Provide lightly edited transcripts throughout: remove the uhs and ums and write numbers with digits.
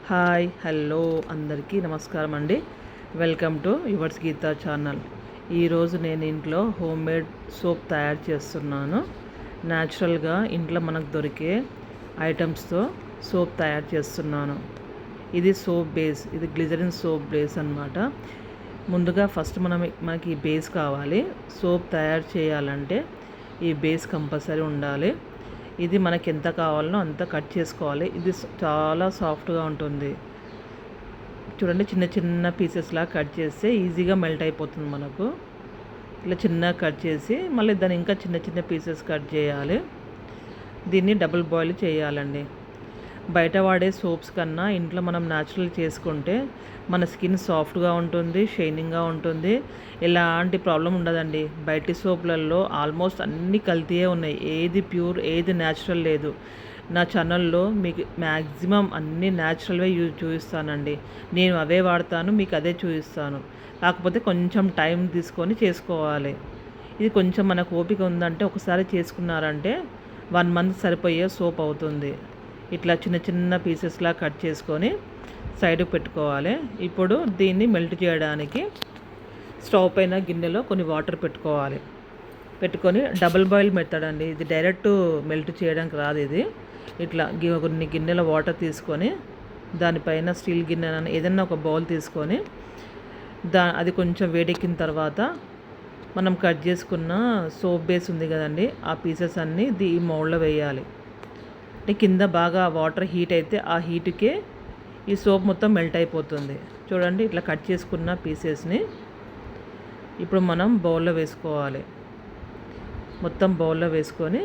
Hi hello అందరికీ నమస్కారం అండి. Welcome to yours Geetha channel. ఈరోజు నేను ఇంట్లో హోమ్ మేడ్ సోప్ తయారు చేస్తున్నాను. న్యాచురల్గా ఇంట్లో మనకు దొరికే ఐటమ్స్తో సోప్ తయారు చేస్తున్నాను. ఇది సోప్ బేస్, ఇది గ్లిజరిన్ సోప్ బేస్ అన్నమాట. ముందుగా ఫస్ట్ మనకి ఈ బేస్ కావాలి. సోప్ తయారు చేయాలంటే ఈ బేస్ కంపల్సరీ ఉండాలి. ఇది మనకి ఎంత కావాలనో అంత కట్ చేసుకోవాలి. ఇది చాలా సాఫ్ట్గా ఉంటుంది. చూడండి, చిన్న చిన్న పీసెస్లా కట్ చేస్తే ఈజీగా మెల్ట్ అయిపోతుంది మనకు. ఇలా చిన్నగా కట్ చేసి మళ్ళీ దాన్ని ఇంకా చిన్న చిన్న పీసెస్ కట్ చేయాలి. దీన్ని డబుల్ బాయిల్ చేయాలండి. బయట వాడే సోప్స్ కన్నా ఇంట్లో మనం న్యాచురల్ చేసుకుంటే మన స్కిన్ సాఫ్ట్గా ఉంటుంది, షైనింగ్గా ఉంటుంది, ఎలాంటి ప్రాబ్లం ఉండదండి. బయటి సోప్లలో ఆల్మోస్ట్ అన్ని కల్తీయే ఉన్నాయి. ఏది ప్యూర్, ఏది న్యాచురల్ లేదు. నా ఛానల్లో మీకు మ్యాక్సిమం అన్ని న్యాచురల్వే చూపిస్తానండి. నేను అవే వాడతాను, మీకు అదే చూపిస్తాను. కాకపోతే కొంచెం టైం తీసుకొని చేసుకోవాలి. ఇది కొంచెం మనకు ఓపిక ఉందంటే ఒకసారి చేసుకున్నారంటే 1 మంత్ సరిపోయే సోప్ అవుతుంది. ఇట్లా చిన్న చిన్న పీసెస్లా కట్ చేసుకొని సైడ్కి పెట్టుకోవాలి. ఇప్పుడు దీన్ని మెల్ట్ చేయడానికి స్టవ్ పైన గిన్నెలో కొన్ని వాటర్ పెట్టుకొని డబుల్ బాయిల్ మెథడ్ అండి. ఇది డైరెక్ట్ మెల్ట్ చేయడానికి రాదు. ఇది ఇట్లా కొన్ని గిన్నెల వాటర్ తీసుకొని దానిపైన స్టీల్ గిన్నె ఏదైనా ఒక బౌల్ తీసుకొని అది కొంచెం వేడెక్కిన తర్వాత మనం కట్ చేసుకున్న సోప్ బేస్ ఉంది కదండి, ఆ పీసెస్ అన్నీ ఈ మౌల్డ్లో వేయాలి. అంటే కింద బాగా వాటర్ హీట్ అయితే ఆ హీట్కే ఈ సోప్ మొత్తం మెల్ట్ అయిపోతుంది. చూడండి, ఇట్లా కట్ చేసుకున్న పీసెస్ని ఇప్పుడు మనం బౌల్లో వేసుకోవాలి. మొత్తం బౌల్లో వేసుకొని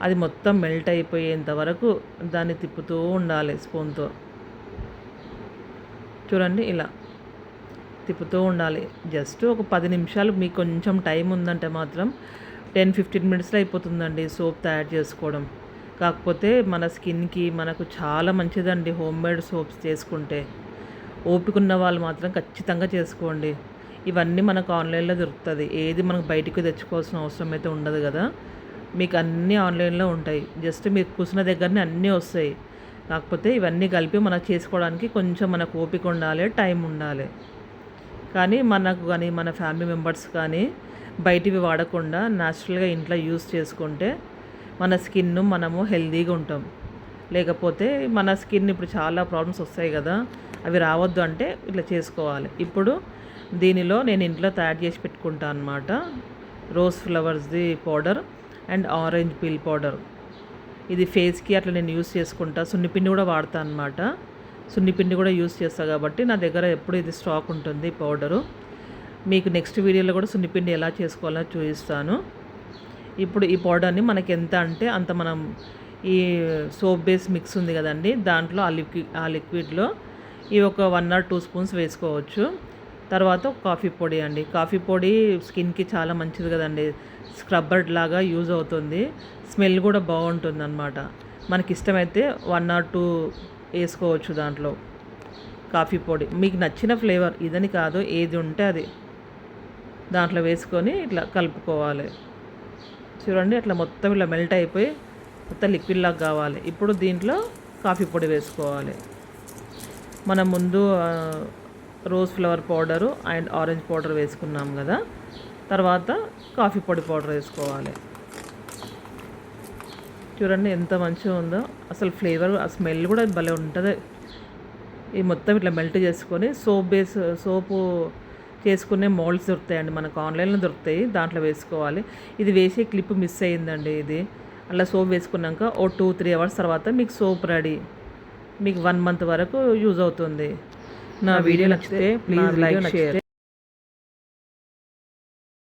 అది మొత్తం మెల్ట్ అయిపోయేంత వరకు దాన్ని తిప్పుతూ ఉండాలి స్పూన్తో. చూడండి, ఇలా తిప్పుతూ ఉండాలి. జస్ట్ ఒక 10 నిమిషాలు మీకు కొంచెం టైం ఉందంటే మాత్రం 10-15 మినిట్స్లో అయిపోతుందండి సోప్ తయారు చేసుకోవడం. కాకపోతే మన స్కిన్కి మనకు చాలా మంచిదండి హోమ్ మేడ్ సోప్స్ చేసుకుంటే. ఓపిక ఉన్న వాళ్ళు మాత్రం ఖచ్చితంగా చేసుకోండి. ఇవన్నీ మనకు ఆన్లైన్లో దొరుకుతుంది. ఏది మనకు బయటికి తెచ్చుకోవాల్సిన అవసరం అయితే ఉండదు కదా. మీకు అన్నీ ఆన్లైన్లో ఉంటాయి. జస్ట్ మీరు కూర్చున్న దగ్గరనే అన్నీ వస్తాయి. కాకపోతే ఇవన్నీ కలిపి మనకు చేసుకోవడానికి కొంచెం మనకు ఓపిక ఉండాలి, టైం ఉండాలి. కానీ మన ఫ్యామిలీ మెంబర్స్ కానీ బయటివి వాడకుండా న్యాచురల్గా ఇంట్లో యూస్ చేసుకుంటే మన స్కిన్ మనము హెల్తీగా ఉంటాం. లేకపోతే మన స్కిన్ ఇప్పుడు చాలా ప్రాబ్లమ్స్ వస్తాయి కదా, అవి రావద్దు అంటే ఇట్లా చేసుకోవాలి. ఇప్పుడు దీనిలో నేను ఇంట్లో తయారు చేసి పెట్టుకుంటాను అన్నమాట. రోజ్ ఫ్లవర్స్ది powder and orange peel powder. ఇది ఫేస్కి అట్లా నేను యూస్ చేసుకుంటా. సున్నిపిండి కూడా వాడతాను అన్నమాట. సున్నిపిండి కూడా యూస్ చేస్తాను కాబట్టి నా దగ్గర ఎప్పుడు ఇది స్టాక్ ఉంటుంది పౌడరు. మీకు నెక్స్ట్ వీడియోలో కూడా సున్నిపిండి ఎలా చేసుకోవాలో చూపిస్తాను. ఇప్పుడు ఈ పౌడర్ని మనకి ఎంత అంటే అంత మనం ఈ సోప్ బేస్ మిక్స్ ఉంది కదండి, దాంట్లో ఆ లిక్విడ్లో ఈ ఒక 1 or 2 స్పూన్స్ వేసుకోవచ్చు. తర్వాత కాఫీ పొడి అండి. కాఫీ పొడి స్కిన్కి చాలా మంచిది కదండి. స్క్రబ్బర్ లాగా యూజ్ అవుతుంది. స్మెల్ కూడా బాగుంటుంది అన్నమాట. మనకి ఇష్టమైతే 1 or 2 వేసుకోవచ్చు దాంట్లో కాఫీ పొడి. మీకు నచ్చిన ఫ్లేవర్ ఇదని కాదు, ఏది ఉంటే అది దాంట్లో వేసుకొని ఇట్లా కలుపుకోవాలి. చూడండి, అట్లా మొత్తం ఇలా మెల్ట్ అయిపోయి మొత్తం లిక్విడ్ లాగా కావాలి. ఇప్పుడు దీంట్లో కాఫీ పొడి వేసుకోవాలి. మనం ముందు rose flower powder and orange powder వేసుకున్నాం కదా, తర్వాత కాఫీ పొడి పౌడర్ వేసుకోవాలి. చూడండి ఎంత మంచిగా ఉందో అసలు ఫ్లేవర్, ఆ స్మెల్ కూడా భలే ఉంటుంది. ఇది మొత్తం ఇట్లా మెల్ట్ చేసుకొని సోపు చేసుకునే మోల్డ్స్ దొరుకుతాయండి, మనకు ఆన్లైన్లో దొరుకుతాయి, దాంట్లో వేసుకోవాలి. ఇది వేసే క్లిప్ మిస్ అయ్యిందండి. ఇది అలా సోప్ వేసుకున్నాక ఓ 2-3 అవర్స్ తర్వాత మీకు సోప్ రెడీ. మీకు 1 మంత్ వరకు యూజ్ అవుతుంది. నా వీడియో నచ్చితే ప్లీజ్ లైక్, షేర్.